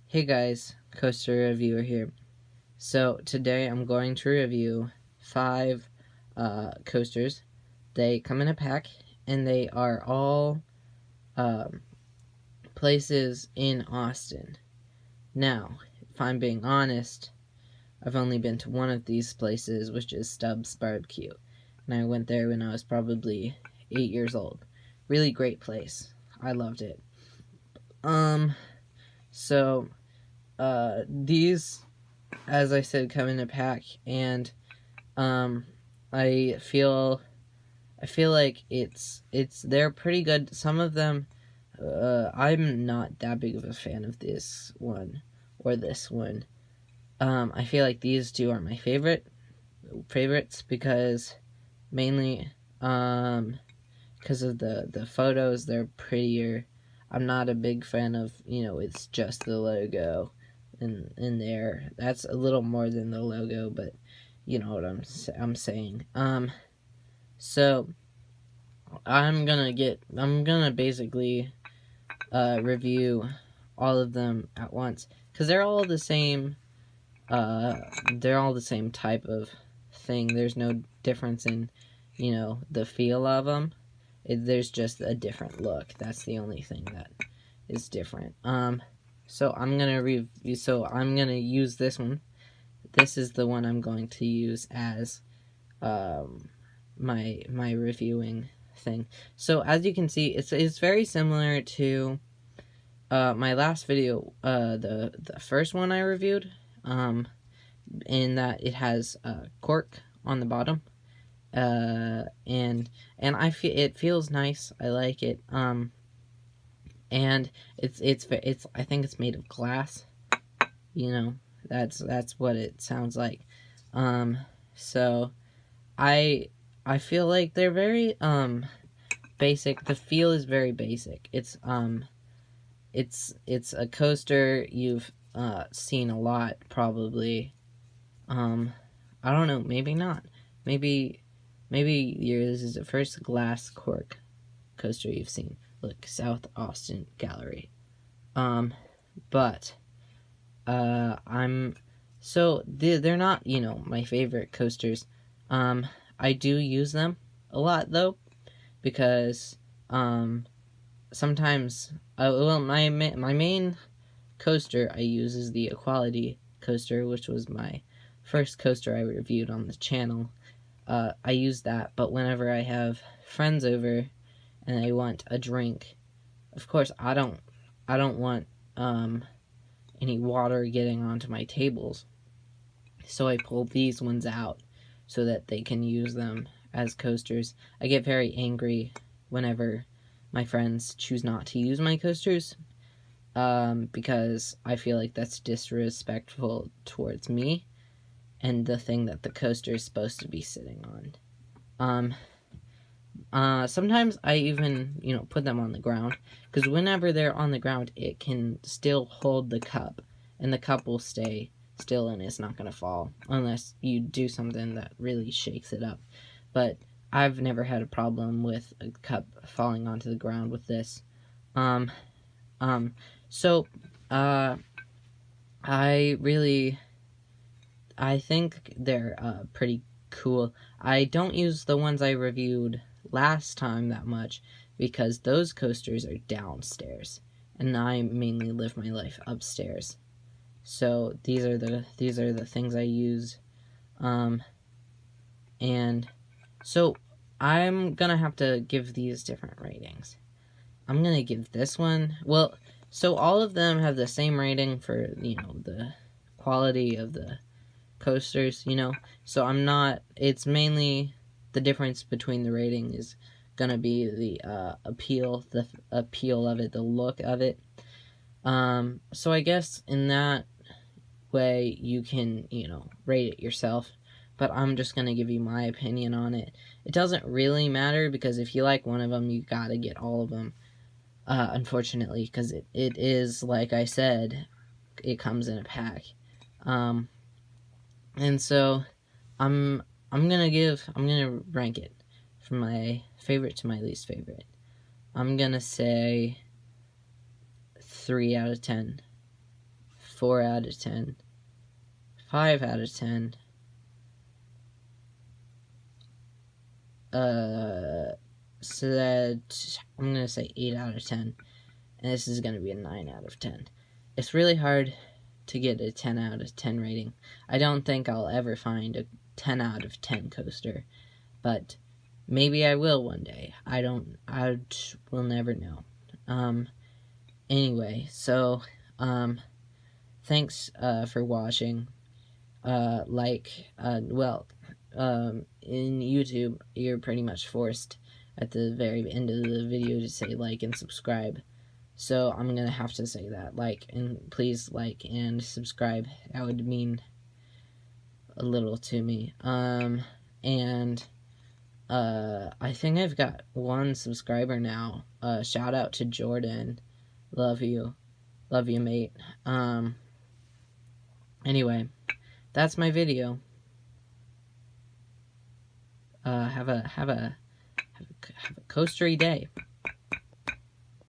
Hey guys, Coaster Reviewer here. So today I'm going to review 5 coasters. They come in a pack and they are all places in Austin. Now, if I'm being honest, I've only been to one of these places, which is Stubbs Barbecue. And I went there when I was probably 8 years old. Really great place. I loved it. These, as I said, come in a pack, and I feel like they're pretty good. Some of them, I'm not that big of a fan of this one or this one. I feel like these two are my favorites because mainly because of the photos. They're prettier. I'm not a big fan of, it's just the logo in there. That's a little more than the logo, but you know what I'm saying. So I'm gonna basically review all of them at once because they're all the same. They're all the same type of thing. There's no difference in, the feel of them. There's just a different look. That's the only thing that is different. So I'm gonna use this one. This is the one I'm going to use as my reviewing thing. So as you can see, it's very similar to my last video, the first one I reviewed, in that it has cork on the bottom, and it feels nice. I like it. And it's I think it's made of glass. That's what it sounds like. So I feel like they're very basic. The feel is very basic. It's a coaster you've seen a lot, probably. I don't know, maybe not. Maybe this is the first glass cork coaster you've seen. Look, South Austin Gallery. But they're not, my favorite coasters. I do use them a lot though, because sometimes my main coaster I use is the Equality coaster, which was my first coaster I reviewed on the channel. I use that, but whenever I have friends over and I want a drink, of course I don't want any water getting onto my tables, so I pull these ones out so that they can use them as coasters. I get very angry whenever my friends choose not to use my coasters, because I feel like that's disrespectful towards me and the thing that the coaster is supposed to be sitting on. Sometimes I even, put them on the ground, because whenever they're on the ground, it can still hold the cup, and the cup will stay still and it's not going to fall, unless you do something that really shakes it up. But I've never had a problem with a cup falling onto the ground with this. I think they're pretty cool. I don't use the ones I reviewed last time that much, because those coasters are downstairs and I mainly live my life upstairs. So these are the things I use. And so I'm gonna have to give these different ratings. I'm gonna give this one, so all of them have the same rating for, the quality of the coasters, so it's mainly the difference between the rating is gonna be the appeal of it, the look of it. So I guess in that way you can, rate it yourself, but I'm just gonna give you my opinion on it. It doesn't really matter, because if you like one of them, you gotta get all of them, unfortunately, because it is, like I said, it comes in a pack. And so I'm gonna rank it from my favorite to my least favorite. I'm gonna say 3 out of 10 4 out of 10, 5 out of 10, said, I'm gonna say 8 out of 10, and this is gonna be a 9 out of 10. It's really hard to get a 10 out of 10 rating. I don't think I'll ever find a 10 out of 10 coaster, but maybe I will one day. We'll never know. Anyway, so, thanks, for watching. In YouTube, you're pretty much forced at the very end of the video to say like and subscribe. So I'm gonna have to say that. Please like and subscribe. That would mean a little to me. I think I've got 1 subscriber now. Shout out to Jordan. Love you. Love you, mate. Anyway, that's my video. Have a coastery day.